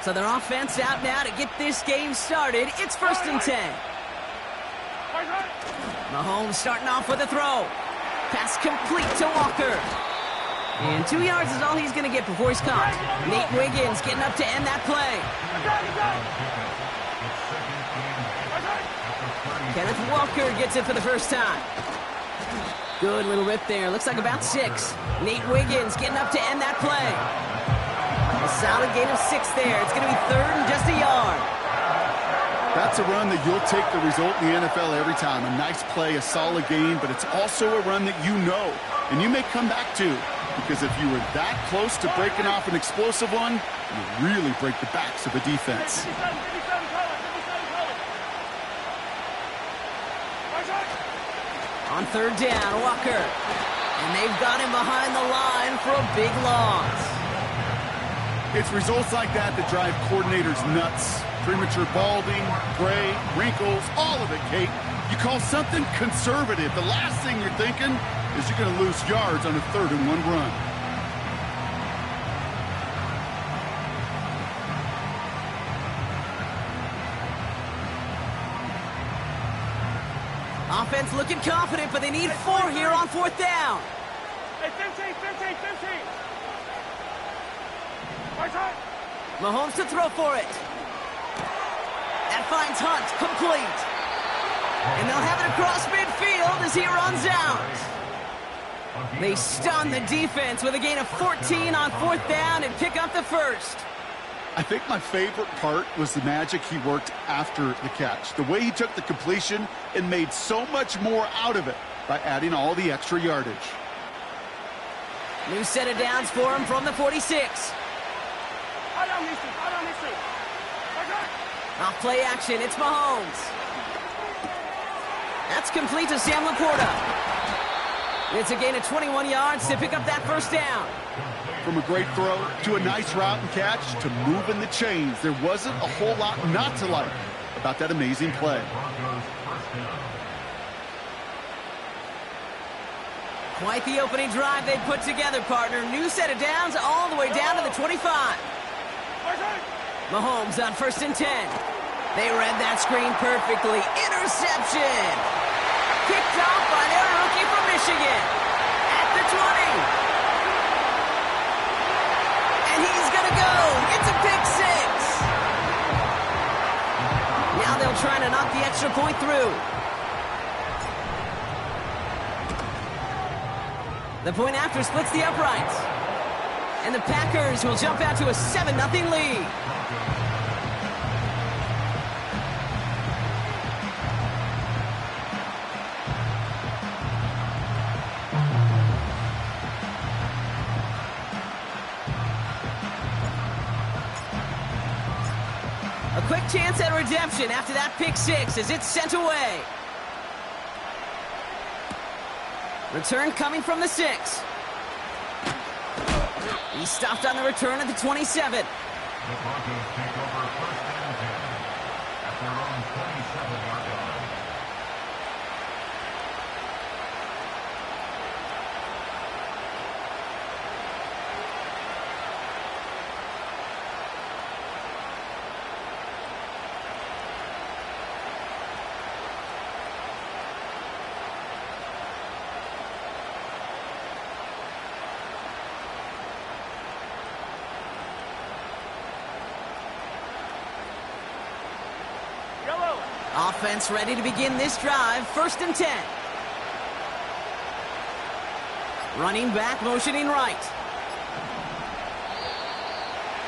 So their offense out now to get this game started. It's 1st and 10. Mahomes starting off with a throw. Pass complete to Walker. And 2 yards is all he's going to get before he's caught. Nate Wiggins getting up to end that play. Kenneth Walker gets it for the first time. Good little rip there. Looks like about 6. Nate Wiggins getting up to end that play. A solid gain of 6 there. It's going to be 3rd and just a yard. That's a run that you'll take the result in the NFL every time. A nice play, a solid gain, but it's also a run that you know and you may come back to. Because if you were that close to breaking off an explosive one, you really break the backs of the defense. On 3rd down, Walker. And they've got him behind the line for a big loss. It's results like that that drive coordinators nuts. Premature balding, gray, wrinkles, all of it, Kate. You call something conservative. The last thing you're thinking is you're going to lose yards on a 3rd and 1 run. Offense looking confident, but they need 4 here on 4th down. Hey, 15. Mahomes to throw for it. That finds Hunt, complete. And they'll have it across midfield as he runs out. They stun the defense with a gain of 14 on 4th down and pick up the first. I think my favorite part was the magic he worked after the catch. The way he took the completion and made so much more out of it by adding all the extra yardage. New set of downs for him from the 46. Off play action, it's Mahomes. That's complete to Sam Laporta. It's a gain of 21 yards to pick up that 1st down. From a great throw to a nice route and catch to moving the chains, there wasn't a whole lot not to like about that amazing play. Quite the opening drive they put together, partner. New set of downs all the way down to the 25. Mahomes on 1st and 10. They read that screen perfectly. Interception! Kicked off by their rookie from Michigan. At the 20. And he's going to go. It's a pick 6. Now they'll try to knock the extra point through. The point after splits the uprights. And the Packers will jump out to a 7-0 lead. A quick chance at redemption after that pick 6 as it's sent away. Return coming from the 6. He stopped on the return at the 27. The Broncos take over 1st and 10 at their own 27-yard line. Offense ready to begin this drive. 1st and 10. Running back, motioning right.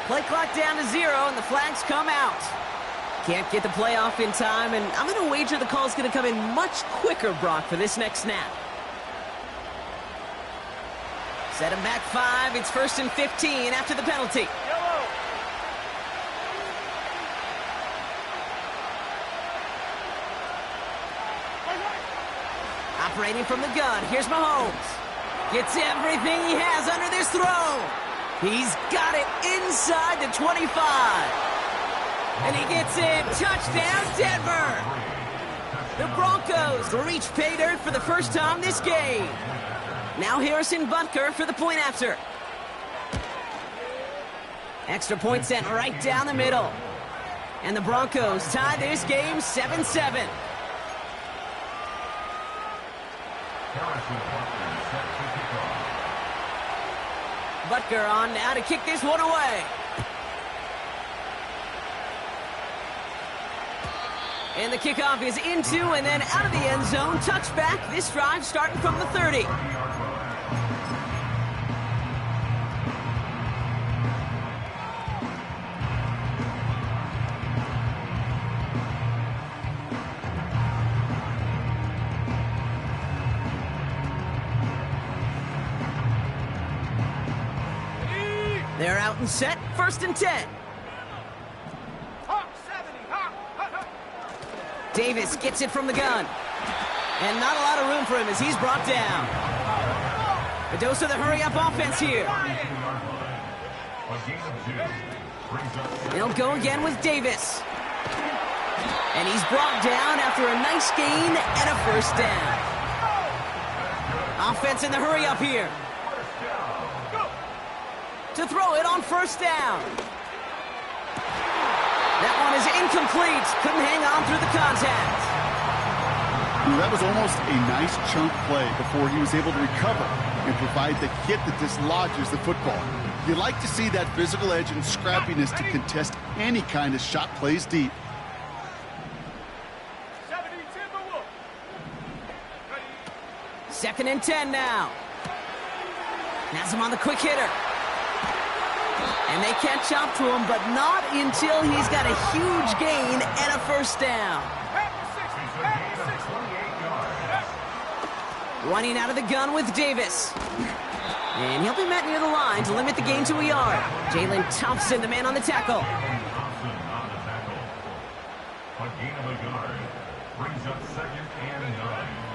Play clock down to 0, and the flags come out. Can't get the play off in time, and I'm going to wager the call's going to come in much quicker, Brock, for this next snap. Set him back 5. It's 1st and 15 after the penalty. Operating from the gun, here's Mahomes. Gets everything he has under this throw. He's got it inside the 25. And he gets it. Touchdown, Denver. The Broncos reach pay dirt for the first time this game. Now Harrison Butker for the point after. Extra point sent right down the middle. And the Broncos tie this game 7-7. Butker on now to kick this one away. And the kickoff is into and then out of the end zone. Touchback. This drive starting from the 30. They're out and set. 1st and 10. Davis gets it from the gun. And not a lot of room for him as he's brought down. A dose of the hurry-up offense here. They'll go again with Davis. And he's brought down after a nice gain and a 1st down. Offense in the hurry-up here. To throw it on 1st down. That one is incomplete. Couldn't hang on through the contact. That was almost a nice chunk play before he was able to recover and provide the hit that dislodges the football. You like to see that physical edge and scrappiness to contest any kind of shot plays deep. 2nd and 10 now. Has him on the quick hitter. And they catch up to him, but not until he's got a huge gain and a 1st down. Running out of the gun with Davis. And he'll be met near the line to limit the gain to a yard. Jalen Thompson, the man on the tackle.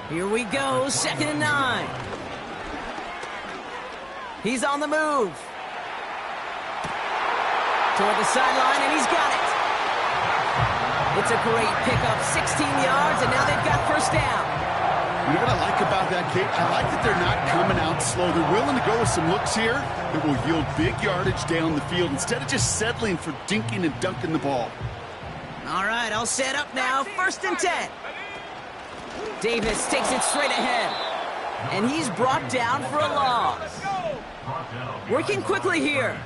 Here we go, 2nd and 9. He's on the move. Toward the sideline, and he's got it. It's a great pickup, 16 yards, and now they've got 1st down. You know what I like about that, Kate? I like that they're not coming out slow. They're willing to go with some looks here that will yield big yardage down the field instead of just settling for dinking and dunking the ball. All right, all set up now. 1st and 10. Davis takes it straight ahead, and he's brought down for a loss. Working quickly here.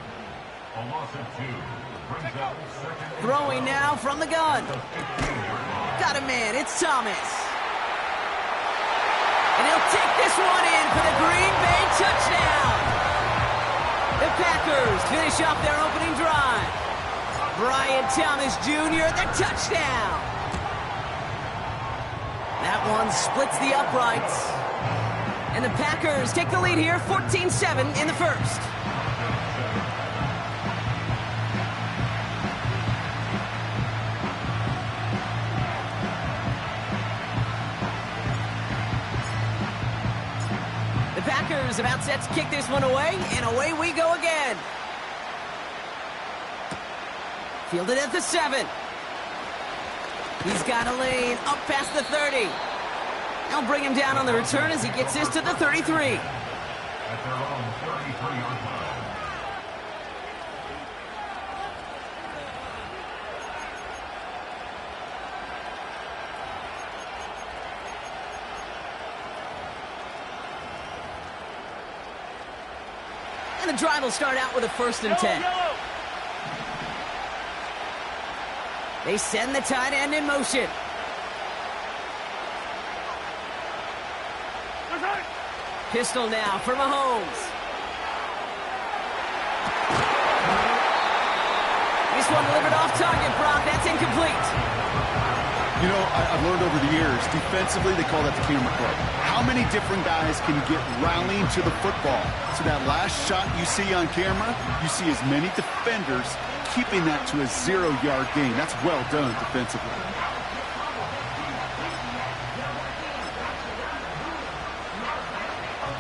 Throwing now from the gun. Got a man, it's Thomas. And he'll take this one in for the Green Bay touchdown. The Packers finish off their opening drive. Brian Thomas Jr., the touchdown. That one splits the uprights. And the Packers take the lead here, 14-7 in the 1st. Packers about set to kick this one away, and away we go again. Fielded at the 7. He's got a lane up past the 30. They'll bring him down on the return as he gets this to the 33. At their own 33-yard line. And the drive will start out with a 1st and 10. They send the tight end in motion. Pistol now for Mahomes. This one delivered off target, Brock. That's incomplete. You know, I've learned over the years, defensively, they call that the camera club. How many different guys can get rallying to the football? So that last shot you see on camera, you see as many defenders keeping that to a 0-yard gain. That's well done defensively.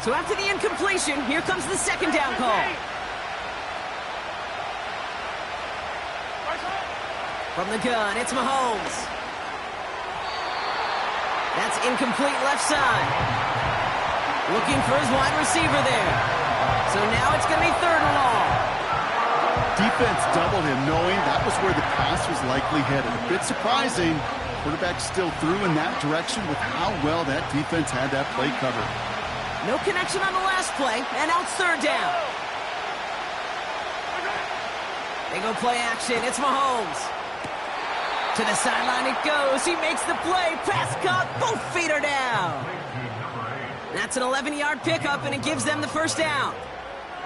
So after the incompletion, here comes the 2nd down call. From the gun, it's Mahomes. That's incomplete left side. Looking for his wide receiver there. So now it's going to be 3rd and long. Defense doubled him, knowing that was where the pass was likely headed. A bit surprising. Quarterback still threw in that direction with how well that defense had that play covered. No connection on the last play, and now it's third down. They go play action. It's Mahomes. To the sideline it goes. He makes the play. Pass caught. Both feet are down. That's an 11-yard pickup, and it gives them the first down.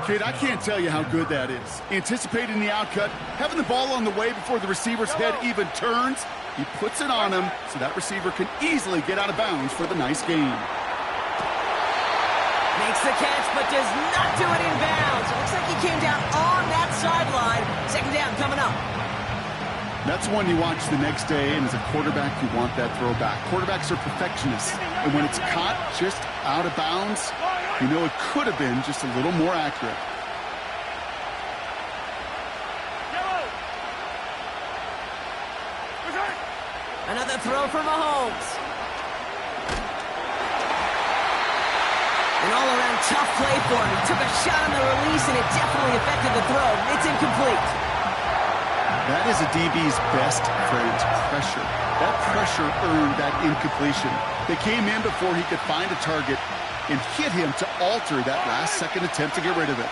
Kid, I can't tell you how good that is. Anticipating the outcut, having the ball on the way before the receiver's head even turns. He puts it on him so that receiver can easily get out of bounds for the nice gain. Makes the catch, but does not do it in bounds. It looks like he came down on that sideline. Second down coming up. That's one you watch the next day, and as a quarterback, you want that throw back. Quarterbacks are perfectionists, and when it's caught just out of bounds, you know it could have been just a little more accurate. Another throw for Mahomes. An all-around tough play for him. He took a shot on the release, and it definitely affected the throw. It's incomplete. That is a DB's best friend, pressure. That pressure earned that incompletion. They came in before he could find a target and hit him to alter that last-second attempt to get rid of it.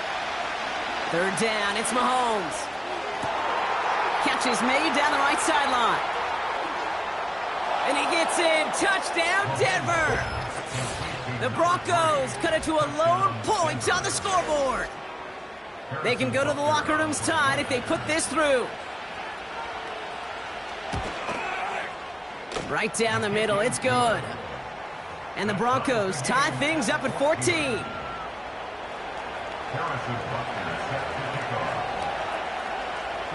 Third down, it's Mahomes. Catch is made down the right sideline. And he gets in. Touchdown, Denver! The Broncos cut it to a lone point on the scoreboard. They can go to the locker rooms tied if they put this through. Right down the middle, it's good. And the Broncos tie things up at 14.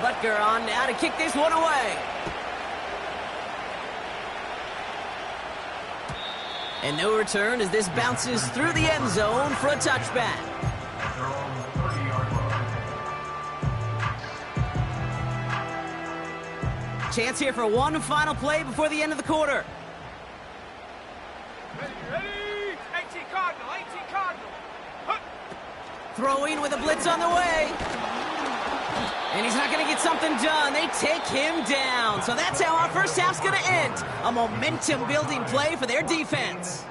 Butker on now to kick this one away. And no return as this bounces through the end zone for a touchback. Chance here for one final play before the end of the quarter. Ready? 18 Cardinal, 18 Cardinal. Huh. Throwing with a blitz on the way. And he's not going to get something done. They take him down. So that's how our first half's going to end. A momentum-building play for their defense.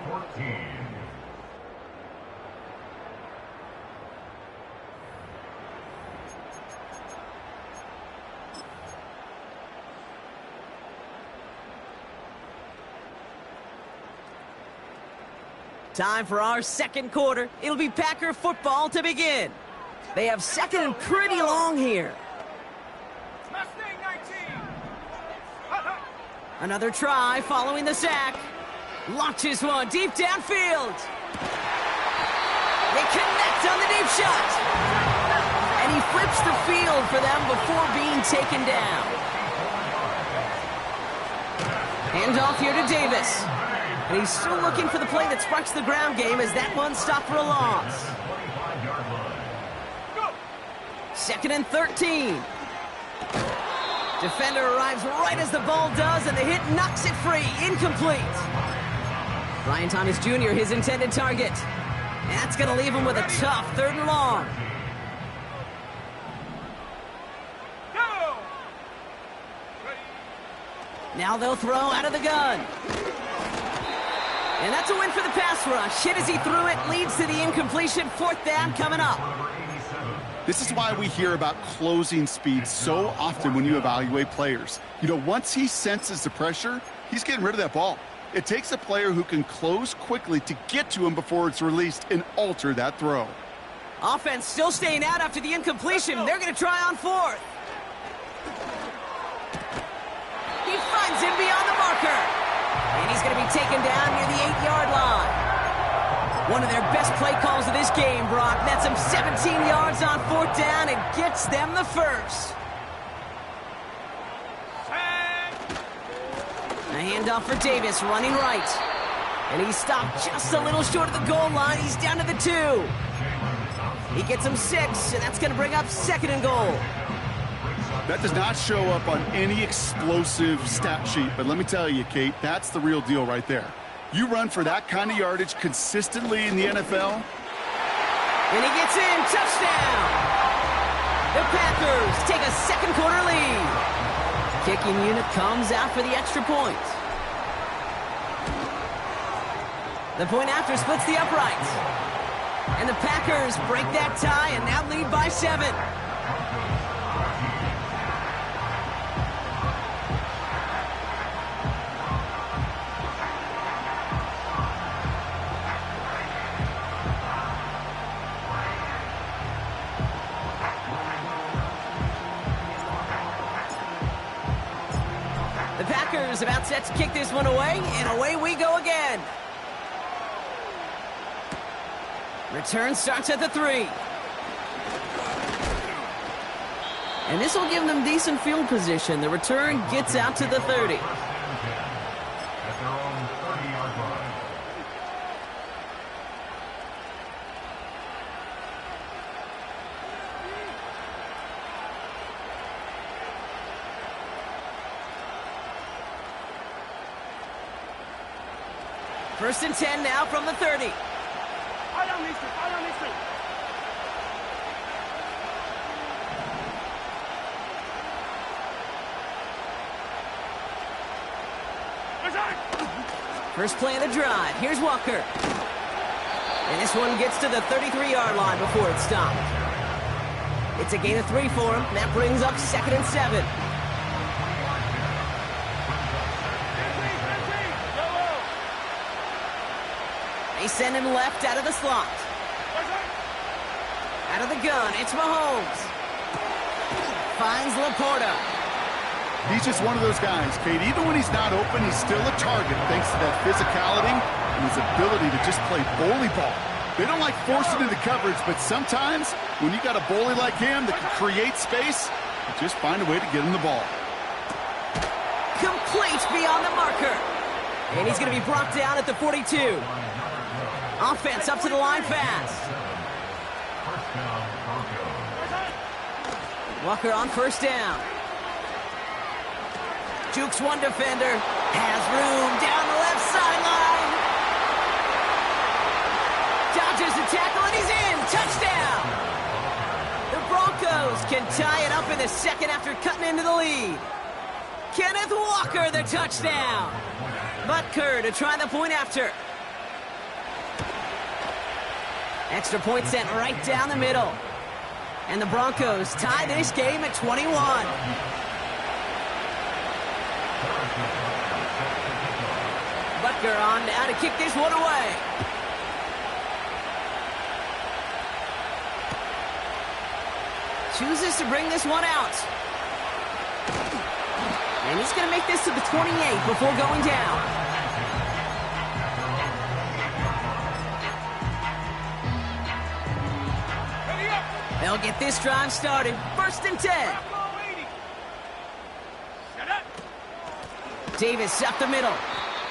Time for our second quarter. It'll be Packer football to begin. They have second and pretty long here. Mustang 19. Another try following the sack. Launches one deep downfield. They connect on the deep shot. And he flips the field for them before being taken down. Handoff here to Davis. And he's still looking for the play that sparks the ground game as that one stopped for a loss. Second and 13. Defender arrives right as the ball does, and the hit knocks it free. Incomplete. Brian Thomas Jr., his intended target. And that's going to leave him with a tough third and long. Go! Now they'll throw out of the gun. And that's a win for the pass rush. Hit as he threw it, leads to the incompletion. Fourth down coming up. This is why we hear about closing speed so often when you evaluate players. You know, once he senses the pressure, he's getting rid of that ball. It takes a player who can close quickly to get to him before it's released and alter that throw. Offense still staying out after the incompletion. They're going to try on fourth. He finds him beyond the marker. And he's going to be taken down near the 8-yard line. One of their best play calls of this game, Brock. That's him 17 yards on fourth down and gets them the first. A handoff for Davis, running right. And he stopped just a little short of the goal line. He's down to the 2. He gets him 6, and that's going to bring up second and goal. That does not show up on any explosive stat sheet, but let me tell you, Kate, that's the real deal right there. You run for that kind of yardage consistently in the NFL. And he gets in, touchdown! The Packers Packers take a second quarter lead. Kicking unit comes out for the extra point. The point after splits the uprights. And the Packers break that tie and now lead by 7. The Packers about set to kick this one away, and away we go again. Return starts at the 3. And this will give them decent field position. The return gets out to the 30. At their own 30-yard line. First and 10 now from the 30. First play of the drive. Here's Walker. And this one gets to the 33-yard line before it's stopped. It's a gain of 3 for him. That brings up 2nd and 7. They send him left out of the slot. Out of the gun, it's Mahomes. Finds Laporta. He's just one of those guys, Kate. Even when he's not open, he's still a target thanks to that physicality and his ability to just play bully ball. They don't like forcing into coverage, but sometimes when you got a bully like him that can create space, you just find a way to get him the ball. Complete beyond the marker. And he's going to be brought down at the 42. Offense up to the line fast. Walker on first down. Jukes one defender. Has room down the left sideline. Dodges the tackle and he's in. Touchdown. The Broncos can tie it up in the second after cutting into the lead. Kenneth Walker the touchdown. Butker to try the point after. Extra point sent right down the middle. And the Broncos tie this game at 21. Butker on now to kick this one away. Chooses to bring this one out. And he's going to make this to the 28 before going down. They'll get this drive started. First and 10. Davis up the middle.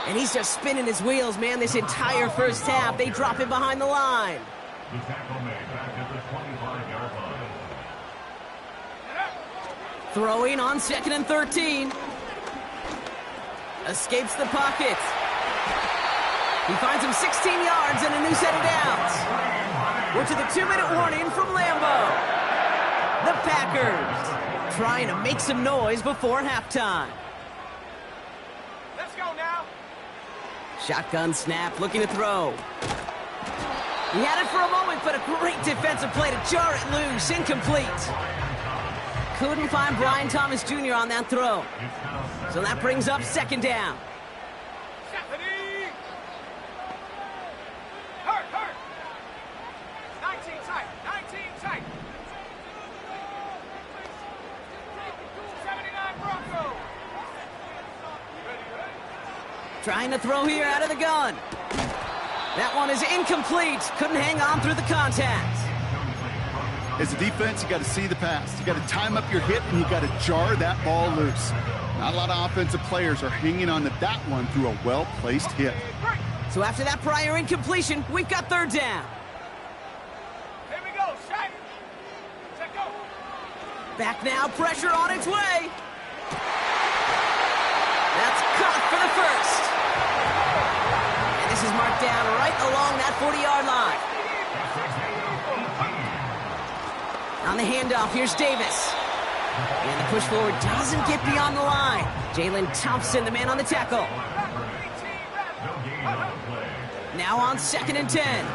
And he's just spinning his wheels, man, this entire first half. They drop him behind the line. The tackle made back at the 25-yard line. Throwing on 2nd and 13. Escapes the pocket. He finds him 16 yards and a new set of downs. We're to the 2-minute warning from Lambeau. The Packers trying to make some noise before halftime. Let's go now. Shotgun snap, looking to throw. He had it for a moment, but a great defensive play to jar it loose. Incomplete. Couldn't find Brian Thomas Jr. on that throw. So that brings up 2nd down. Stephanie! Hurt! 19 tight. 19 tight. 79 Broncos. Trying to throw here out of the gun. That one is incomplete. Couldn't hang on through the contact. As a defense, you got to see the pass. You got to time up your hit, and you got to jar that ball loose. Not a lot of offensive players are hanging on to that one through a well-placed hit. So after that prior incompletion, we've got 3rd down. Here we go. Set. Set, go. Back now, pressure on its way. That's caught for the first. And this is marked down right along that 40-yard line. On the handoff, here's Davis. And the push forward doesn't get beyond the line. Jalen Thompson, the man on the tackle. No gain on the play. Now on 2nd and 10.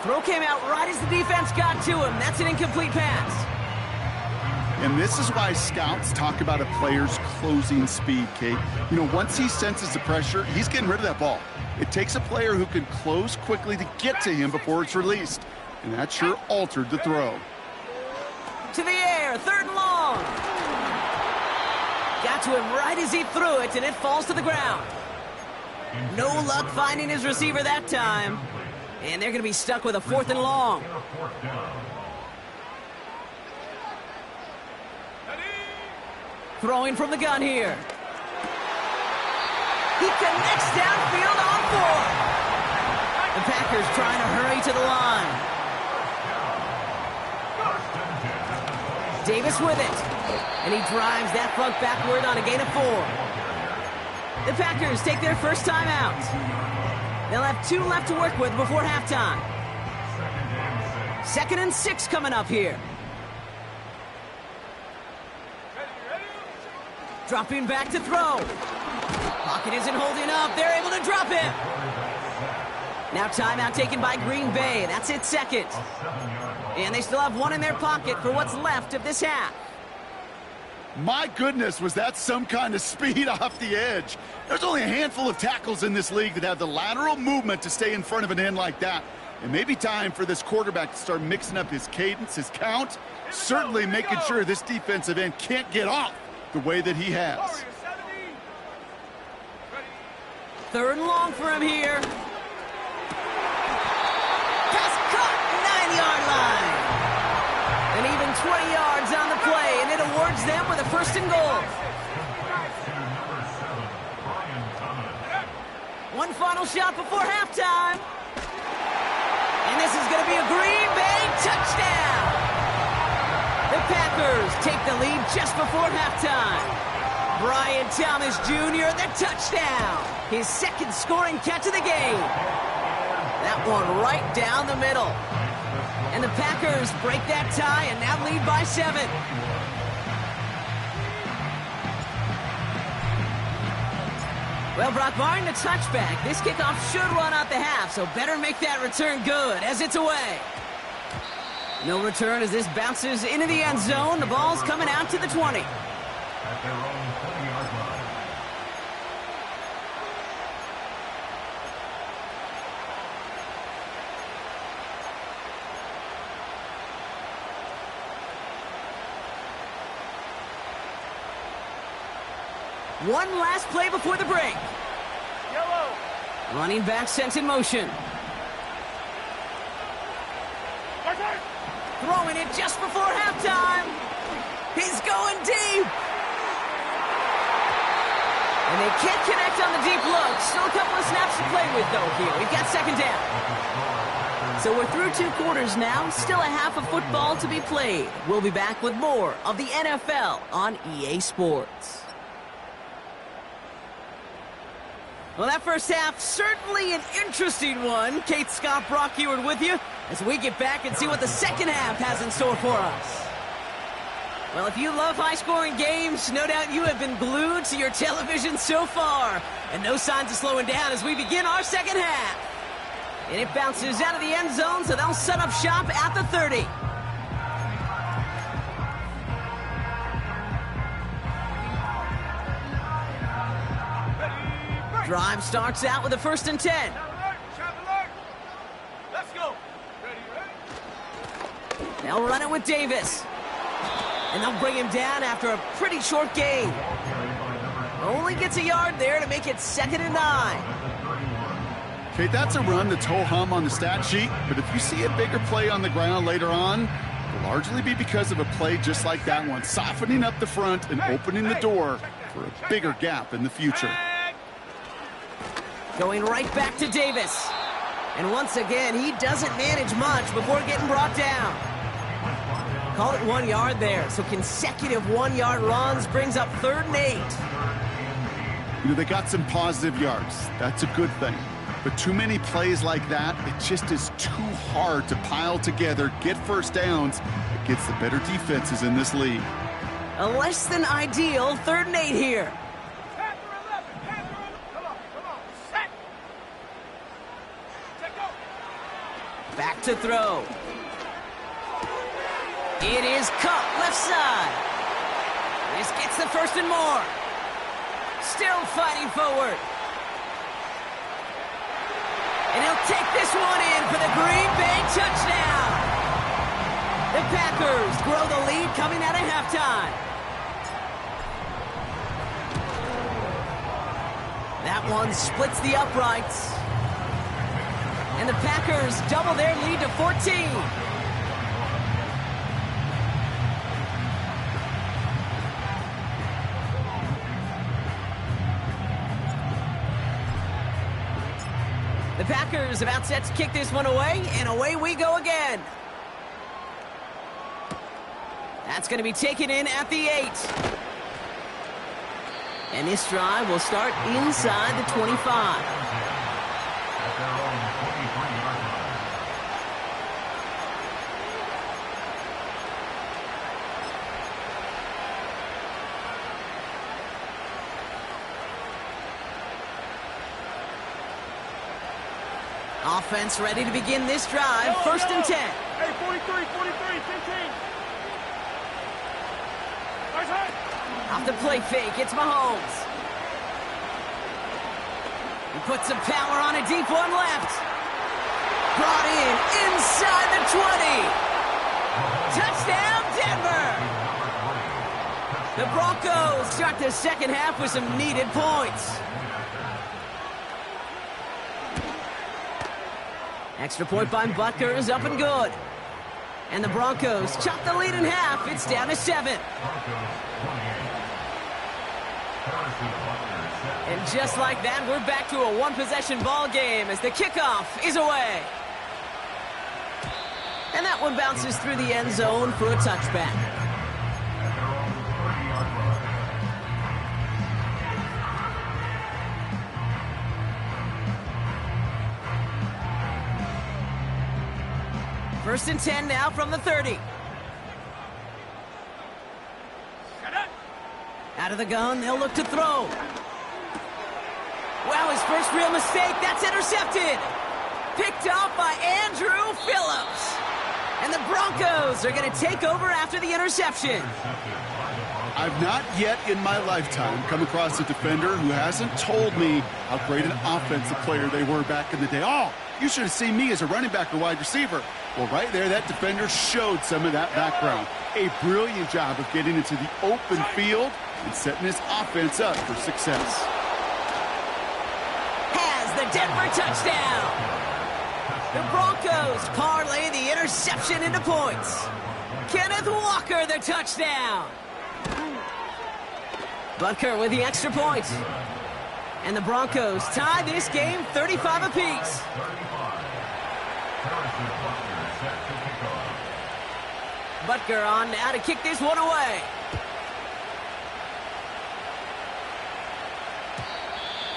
Throw came out right as the defense got to him. That's an incomplete pass. And this is why scouts talk about a player's closing speed, Kate. You know, once he senses the pressure, he's getting rid of that ball. It takes a player who can close quickly to get to him before it's released. And that sure altered the throw. To the air, 3rd and long. Got to him right as he threw it, and it falls to the ground. No luck finding his receiver that time. And they're going to be stuck with a 4th and long. Throwing from the gun here. He connects downfield on 4. The Packers trying to hurry to the line. Davis with it. And he drives that front backward on a gain of 4. The Packers take their first time out. They'll have 2 left to work with before halftime. 2nd and 6 coming up here. Dropping back to throw. Pocket isn't holding up. They're able to drop him. Now timeout taken by Green Bay. That's its 2nd. And they still have 1 in their pocket for what's left of this half. My goodness, was that some kind of speed off the edge. There's only a handful of tackles in this league that have the lateral movement to stay in front of an end like that. It may be time for this quarterback to start mixing up his cadence, his count, certainly making sure this defensive end can't get off the way that he has. 3rd and long for him here. Pass caught, 9-yard line. And even 20 yards on the play, and it awards them with a 1st and goal. One final shot before halftime. And this is going to be a Green Bay touchdown. The Packers take the lead just before halftime. Brian Thomas Jr., the touchdown. His 2nd scoring catch of the game. That one right down the middle. And the Packers break that tie and now lead by 7. Well, Brock, barring the touchback, this kickoff should run out the half, so better make that return good as it's away. No return as this bounces into the end zone. The ball's coming out to the 20. At their own 20-yard line. One last play before the break. Yellow. Running back sent in motion. Throwing it just before halftime. He's going deep. And they can't connect on the deep look. Still a couple of snaps to play with, though, here. We've got 2nd down. So we're through 2 quarters now. Still a half of football to be played. We'll be back with more of the NFL on EA Sports. Well, that first half, certainly an interesting one. Kate Scott, Brock Huard with you as we get back and see what the 2nd half has in store for us. Well, if you love high-scoring games, no doubt you have been glued to your television so far. And no signs of slowing down as we begin our 2nd half. And it bounces out of the end zone, so they'll set up shop at the 30. Drive starts out with a 1st and 10. Let's go. Ready? They'll run it with Davis. And they'll bring him down after a pretty short gain. Only gets a yard there to make it 2nd and 9. Okay, that's a run that's ho-hum on the stat sheet, but if you see a bigger play on the ground later on, it'll largely be because of a play just like that one, softening up the front and opening the door for a bigger gap in the future. Going right back to Davis. And once again, he doesn't manage much before getting brought down. Call it 1 yard there. So consecutive 1-yard runs brings up 3rd and 8. You know, they got some positive yards. That's a good thing. But too many plays like that, it just is too hard to pile together, get first downs against the better defenses in this league. A less than ideal 3rd and 8 here. Panther 11, Panther 11. Come on, set. Set, go. Back to throw. It is Cup, left side. This gets the 1st and more. Still fighting forward. And he'll take this one in for the Green Bay touchdown. The Packers grow the lead coming out of halftime. That one splits the uprights. And the Packers double their lead to 14. The Packers about set to kick this one away, and away we go again. That's going to be taken in at the 8. And this drive will start inside the 25. At their own 23-yard line. Offense ready to begin this drive. 1st and 10. Hey, 43, 15. Nice hit. Off the play fake, it's Mahomes. He puts some power on a deep one left. Brought in inside the 20. Touchdown, Denver. The Broncos start the 2nd half with some needed points. Extra point by Butker is up and good. And the Broncos chop the lead in half. It's down to 7. And just like that, we're back to a one-possession ball game as the kickoff is away. And that one bounces through the end zone for a touchback. First and 10 now from the 30. Out of the gun, they'll look to throw. Wow, his first real mistake, that's intercepted. Picked off by Andrew Phillips. And the Broncos are going to take over after the interception. I've not yet in my lifetime come across a defender who hasn't told me how great an offensive player they were back in the day. Oh, you should have seen me as a running back or wide receiver. Well, right there, that defender showed some of that background. A brilliant job of getting into the open field and setting his offense up for success. Has the Denver touchdown. The Broncos parlay the interception into points. Kenneth Walker, the touchdown. Butker with the extra point. And the Broncos tie this game 35 apiece. Butker on now to kick this one away.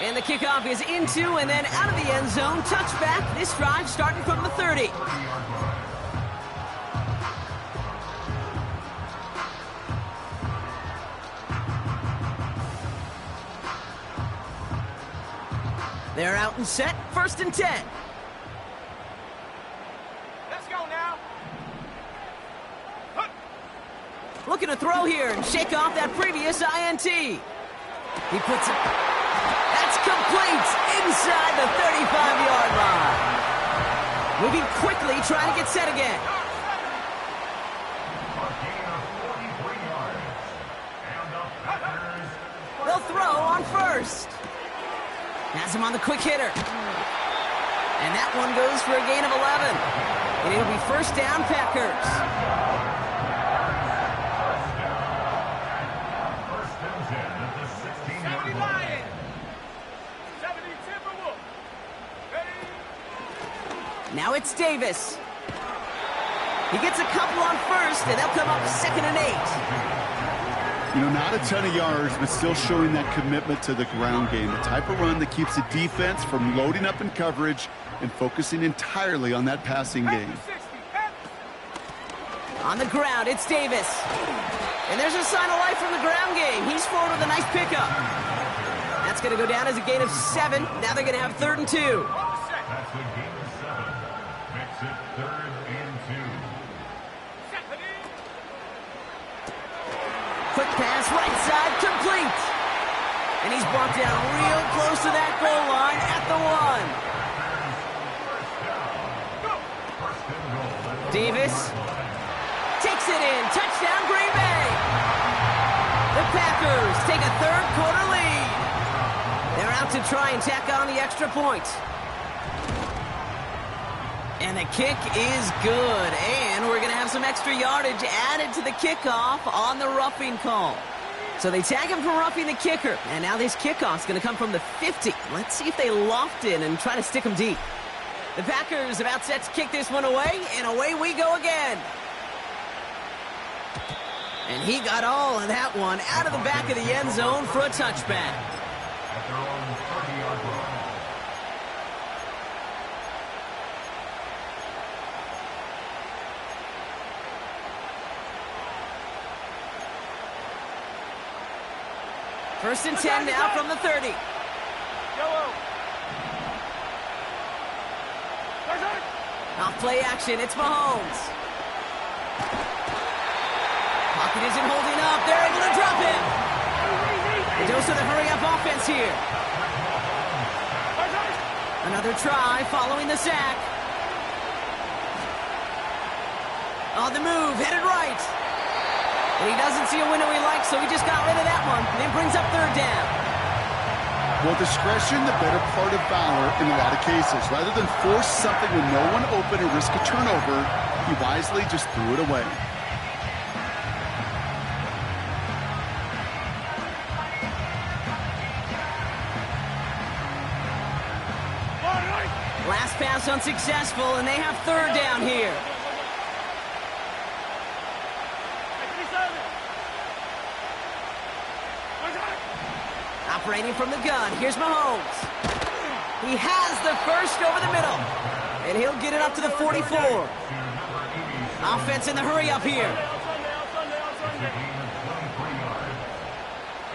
And the kickoff is into and then out of the end zone. Touchback. This drive starting from the 30. They're out and set. 1st and 10. Let's go now. Looking to throw here and shake off that previous INT. He puts it. That's complete inside the 35-yard line. Moving quickly, trying to get set again. They'll throw on 1st. Has him on the quick hitter. And that one goes for a gain of 11. And it'll be 1st down, Packers. Now it's Davis. He gets a couple on 1st, and they'll come up 2nd and 8. You know, not a ton of yards, but still showing that commitment to the ground game. The type of run that keeps the defense from loading up in coverage and focusing entirely on that passing game. On the ground, it's Davis. And there's a sign of life from the ground game. He's forward with a nice pickup. That's going to go down as a gain of 7. Now they're going to have 3rd and 2. That's a gain of 7. Makes it 3rd and 2. Quick pass, right side, complete. And he's brought down real close to that goal line at the 1. Davis takes it in. Touchdown, Green Bay. The Packers take a 3rd quarter lead. They're out to try and tack on the extra point. And the kick is good. And we're going to have some extra yardage added to the kickoff on the roughing call. So they tag him for roughing the kicker. And now this kickoff's going to come from the 50. Let's see if they loft in and try to stick him deep. The Packers about set to kick this one away, and away we go again. And he got all of that one out of the back of the end zone for a touchback. At their own 30-yard line. First and 10 now from the 30. Off play action, it's Mahomes. Pocket isn't holding up. They're able to drop him. A dose of the hurry-up offense here. Another try following the sack. On the move, headed right. And he doesn't see a window he likes, so he just got rid of that one. And it brings up 3rd down. Well, discretion, the better part of valor in a lot of cases. Rather than force something with no one open and risk a turnover, he wisely just threw it away. Last pass unsuccessful, and they have 3rd down here. Operating from the gun, here's Mahomes. He has the first over the middle, and he'll get it up to the 44. Offense in the hurry up here.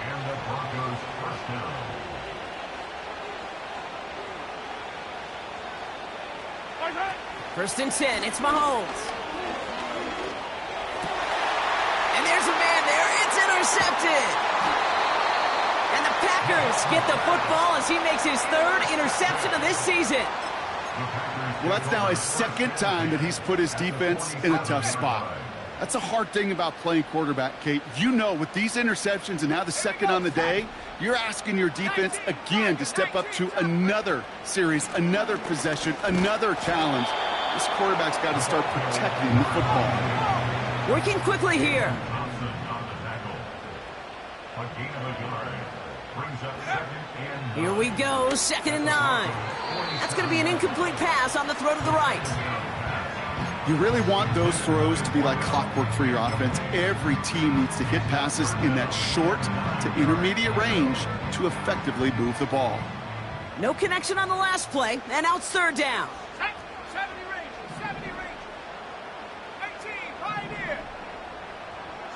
And the Broncos first down. First and 10, it's Mahomes. And there's a man there, it's intercepted. And the Packers get the football as he makes his 3rd interception of this season. Well, that's now his 2nd time that he's put his defense in a tough spot. That's a hard thing about playing quarterback, Kate. You know, with these interceptions and now the 2nd on the day, you're asking your defense again to step up to another series, another possession, another challenge. This quarterback's got to start protecting the football. Working quickly here. Thompson on the tackle. A gain of a yard. Brings up 2nd and 9. Here we go, 2nd and 9. That's going to be an incomplete pass on the throw to the right. You really want those throws to be like clockwork for your offense. Every team needs to hit passes in that short to intermediate range to effectively move the ball. No connection on the last play, and now it's 3rd down. 70 Rangers, 70 Rangers. 18, Pioneer.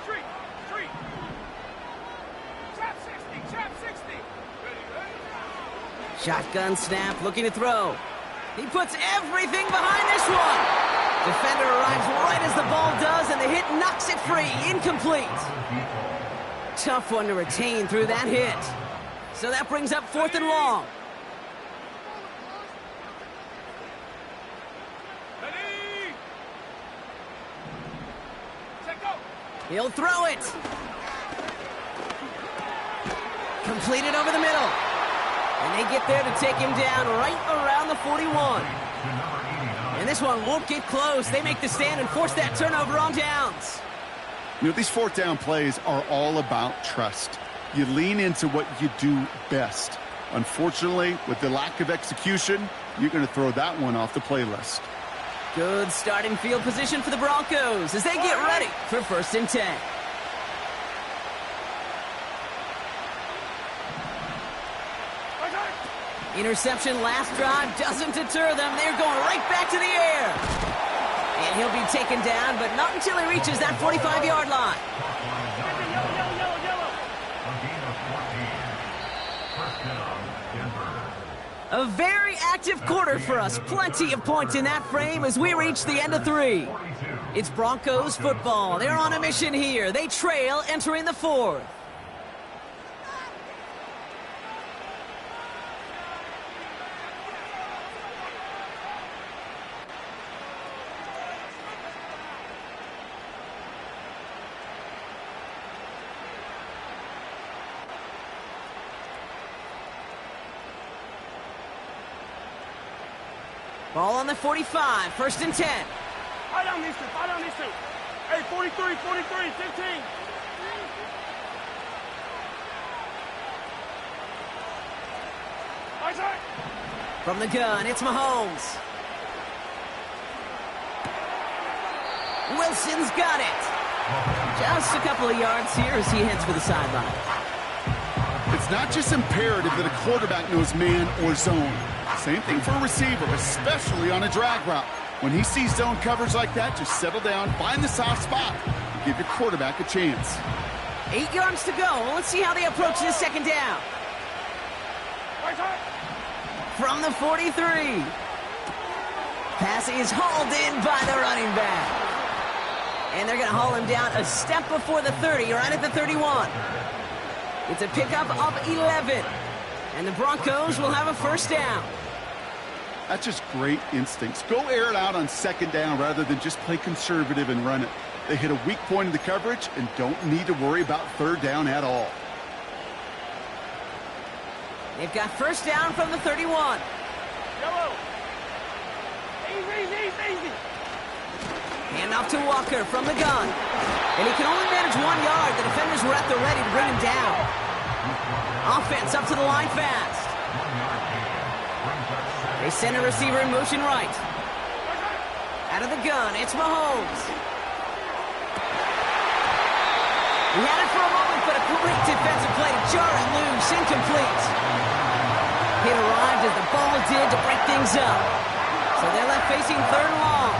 Street. Trap 60. Ready. Shotgun snap, looking to throw. He puts everything behind this one. Defender arrives right as the ball does, and the hit knocks it free. Incomplete. Tough one to retain through that hit. So that brings up 4th and long. Ready. Set, go. He'll throw it. Completed over the middle. And they get there to take him down right around the 41. And this one won't get close. They make the stand and force that turnover on downs. You know, these 4th down plays are all about trust. You lean into what you do best. Unfortunately, with the lack of execution, you're going to throw that one off the playlist. Good starting field position for the Broncos as they get ready for 1st and 10. Interception last drive doesn't deter them. They're going right back to the air. And he'll be taken down, but not until he reaches that 45-yard line. A very active quarter for us. Plenty of points in that frame as we reach the end of 3. It's Broncos football. They're on a mission here. They trail entering the 4th. Ball on the 45, 1st and 10. I don't need to. Hey, 43, 15. Isaac. From the gun, it's Mahomes. Wilson's got it. Just a couple of yards here as he heads for the sideline. It's not just imperative that a quarterback knows man or zone. Same thing for a receiver, especially on a drag route. When he sees zone coverage like that, just settle down, find the soft spot, and give your quarterback a chance. 8 yards to go. Let's see how they approach this 2nd down. From the 43. Pass is hauled in by the running back. And they're going to haul him down a step before the 30, right at the 31. It's a pickup of 11. And the Broncos will have a 1st down. That's just great instincts. Go air it out on 2nd down rather than just play conservative and run it. They hit a weak point in the coverage and don't need to worry about 3rd down at all. They've got 1st down from the 31. Yellow. Easy. Hand off to Walker from the gun. And he can only manage 1 yard. The defenders were at the ready to bring him down. Offense up to the line fast. They send a receiver in motion right. Out of the gun, it's Mahomes. He had it for a moment, but a great defensive play to jar it loose, incomplete. It arrived as the ball did to break things up. So they're left facing 3rd and long.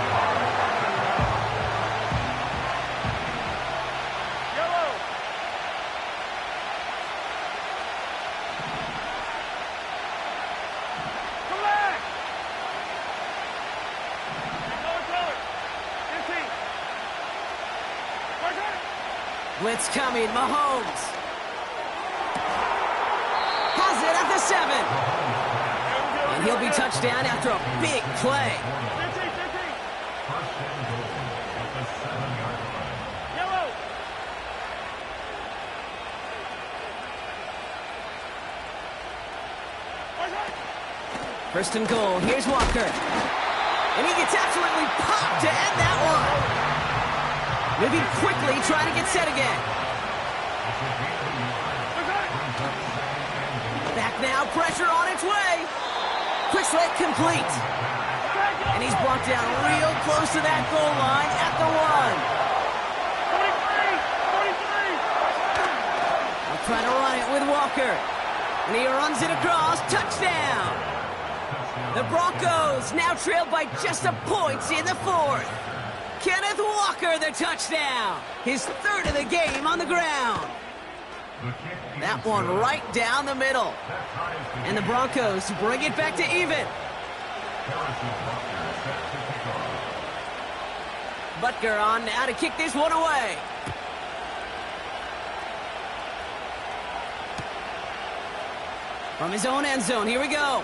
Blitz coming, Mahomes. Has it at the 7. And he'll be touched down after a big play. 15. First and goal at the 7-yard line. Yellow. First and goal, here's Walker. And he gets absolutely popped to end that one. Moving quickly, trying to get set again. Back now, pressure on its way. Quick slant complete. And he's brought down real close to that goal line at the 1. I'll try to run it with Walker. And he runs it across. Touchdown. The Broncos now trailed by just a point in the 4th. Kenneth Walker, the touchdown. His 3rd of the game on the ground. That one right down the middle. And the Broncos bring it back to even. Butker on now to kick this one away. From his own end zone, here we go.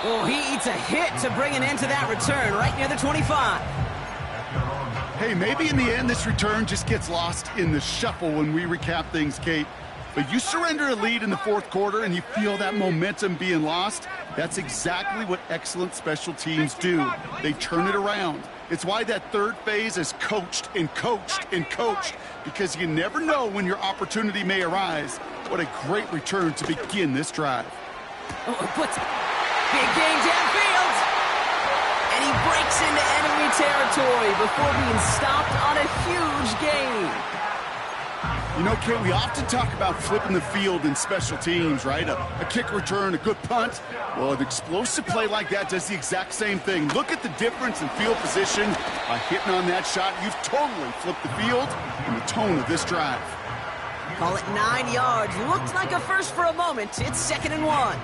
Oh, he eats a hit to bring an end to that return right near the 25. Hey, maybe in the end this return just gets lost in the shuffle when we recap things, Kate. But you surrender a lead in the 4th quarter and you feel that momentum being lost. That's exactly what excellent special teams do. They turn it around. It's why that 3rd phase is coached and coached and coached, because you never know when your opportunity may arise. What a great return to begin this drive. Oh, puts big game downfield. And he breaks into enemy territory before being stopped on a huge gain. You know, Kate, we often talk about flipping the field in special teams, right? A kick return, a good punt. Well, an explosive play like that does the exact same thing. Look at the difference in field position. By hitting on that shot, you've totally flipped the field and the tone of this drive. Call it 9 yards. Looked like a first for a moment. It's 2nd and 1.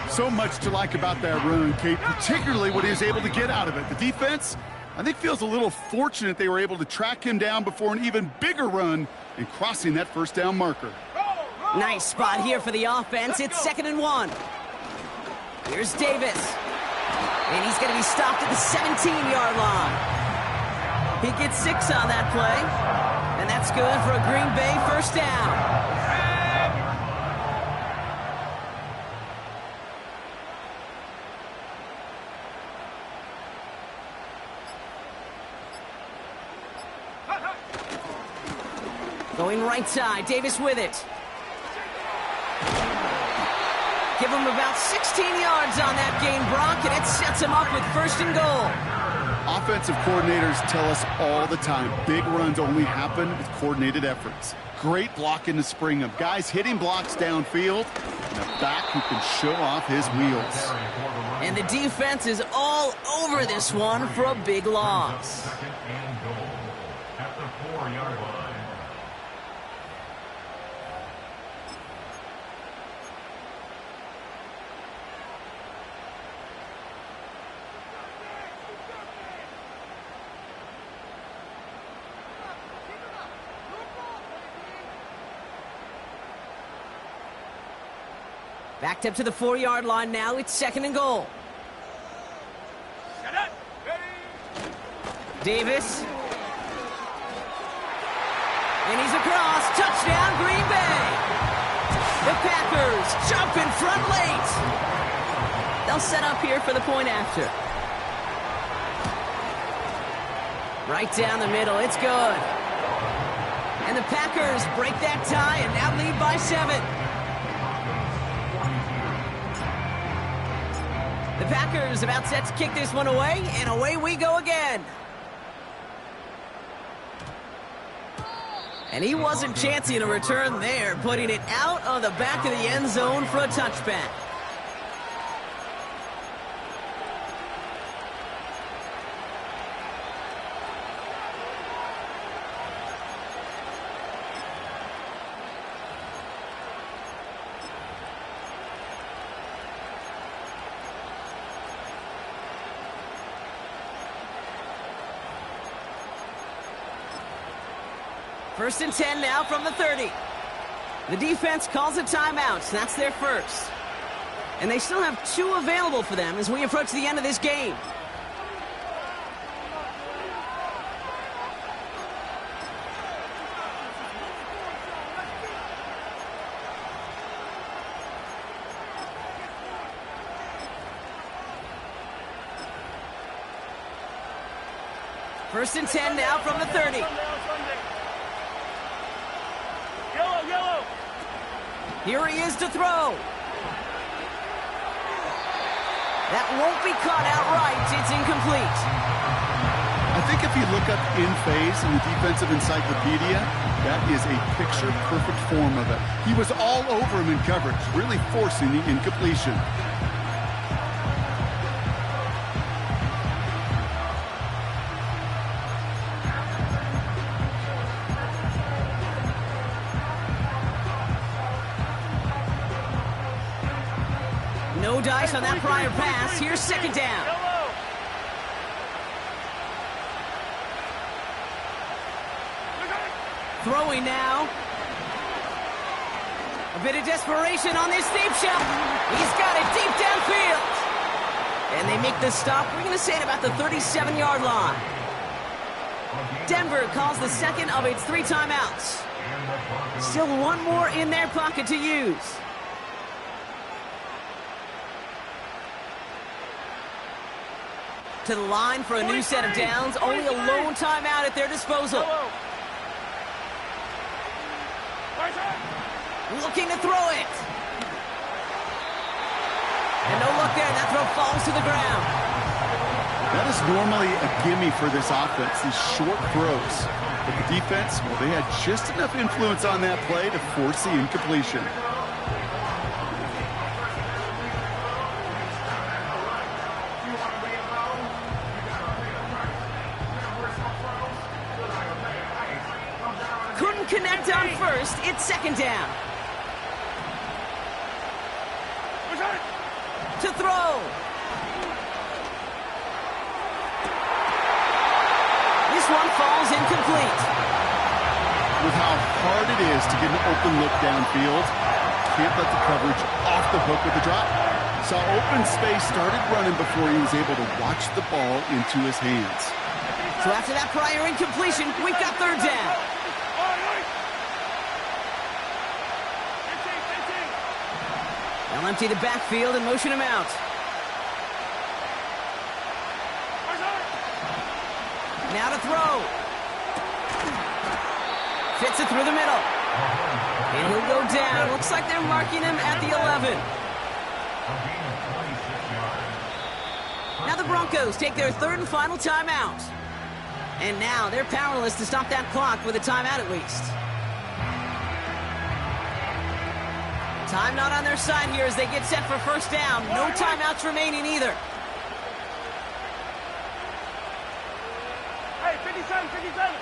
So much to like about that run, Kate, particularly what he was able to get out of it. The defense, I think, feels a little fortunate they were able to track him down before an even bigger run and crossing that first down marker. Nice spot here for the offense. It's 2nd and 1. Here's Davis. And he's going to be stopped at the 17-yard line. He gets 6 on that play. And that's good for a Green Bay first down. Going right side, Davis with it. Give him about 16 yards on that gain, Brock, and it sets him up with 1st and goal. Offensive coordinators tell us all the time, big runs only happen with coordinated efforts. Great blocking to spring them. Guys hitting blocks downfield, and a back who can show off his wheels. And the defense is all over this one for a big loss. 2nd and goal at the 4-yard line. Backed up to the 4-yard line now. It's 2nd and goal. Davis. And he's across. Touchdown, Green Bay. The Packers jump in front late. They'll set up here for the point after. Right down the middle. It's good. And the Packers break that tie and now lead by 7. The Packers about set to kick this one away, and away we go again. And he wasn't chancing a return there, putting it out on the back of the end zone for a touchback. First and 10 now from the 30. The defense calls a timeout. That's their first. And they still have 2 available for them as we approach the end of this game. First and 10 now from the 30. Yellow. Here he is to throw. That won't be caught outright. It's incomplete. I think if you look up in phase in the defensive encyclopedia, that is a picture-perfect form of it. He was all over him in coverage, really forcing the incompletion. No dice on that prior pass. Here's 2nd down. Throwing now. A bit of desperation on this deep shot. He's got it deep downfield. And they make the stop. We're going to say it about the 37-yard line. Denver calls the second of its 3 timeouts. Still 1 more in their pocket to use. To the line for a new set of downs. Only a lone timeout at their disposal. Looking to throw it. And no luck there. That throw falls to the ground. That is normally a gimme for this offense, these short throws. But the defense, well, they had just enough influence on that play to force the incompletion. Couldn't connect on first. It's second down. To throw. This one falls incomplete. With how hard it is to get an open look downfield, can't let the coverage off the hook with the drop. Saw open space, started running before he was able to watch the ball into his hands. So after that prior incompletion, we've got third down. They'll empty the backfield and motion him out. Now to throw. Fits it through the middle. And he'll go down. Looks like they're marking him at the 11. Now the Broncos take their third and final timeout. And now they're powerless to stop that clock with a timeout at least. Time not on their side here as they get set for first down. No timeouts remaining either. Hey, 57, 57.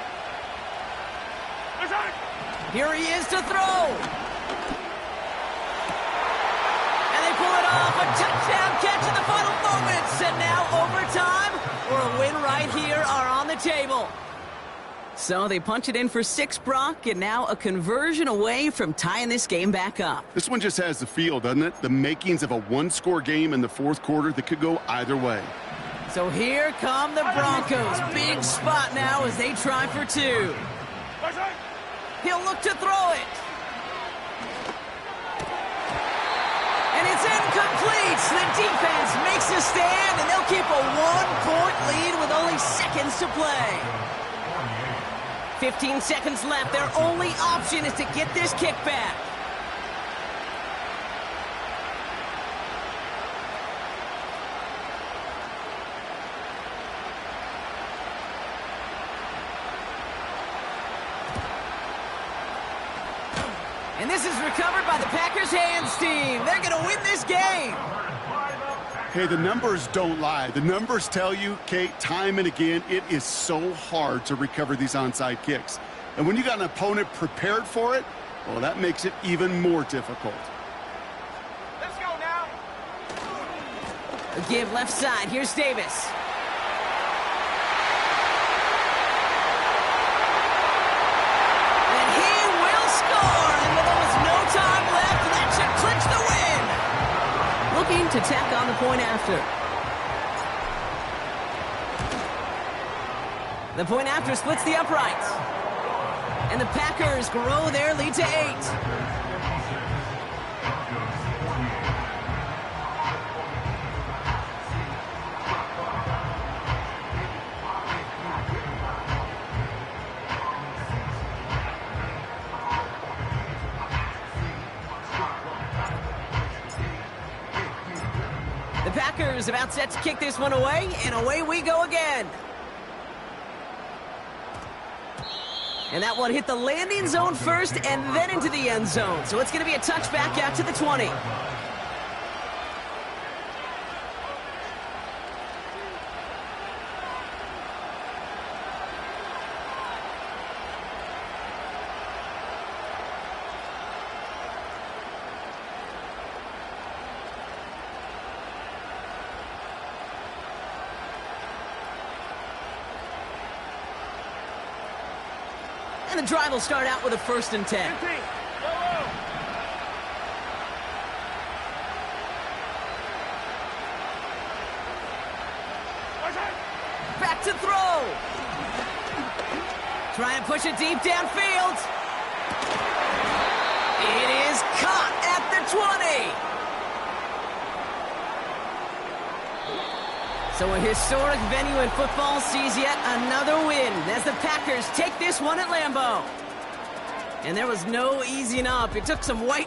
Here he is to throw. And they pull it off. A touchdown catch in the final moments. And now overtime or a win right here are on the table. So they punch it in for 6, Brock, and now a conversion away from tying this game back up. This one just has the feel, doesn't it? The makings of a one-score game in the fourth quarter that could go either way. So here come the Broncos. Big spot now as they try for 2. He'll look to throw it. And it's incomplete. The defense makes a stand, and they'll keep a 1-point lead with only seconds to play. 15 seconds left. Their only option is to get this kick back. And this is recovered by the Packers hands team. They're going to win this game. Hey, the numbers don't lie. The numbers tell you, Kate, time and again, it is so hard to recover these onside kicks. And when you got an opponent prepared for it, well, that makes it even more difficult. Let's go now. A give left side. Here's Davis. And he will score. And with almost no time left, that should clinch the win. Looking to tack on the point after. The point after splits the uprights. And the Packers grow their lead to 8. The Packers about set to kick this one away, and away we go again. And that one hit the landing zone first and then into the end zone. So it's going to be a touchback out to the 20. And the drive will start out with a 1st and 10. Back to throw. Trying to push it deep downfield. It is caught at the 20. So a historic venue in football sees yet another win as the Packers take this one at Lambeau. And there was no easing up. It took some white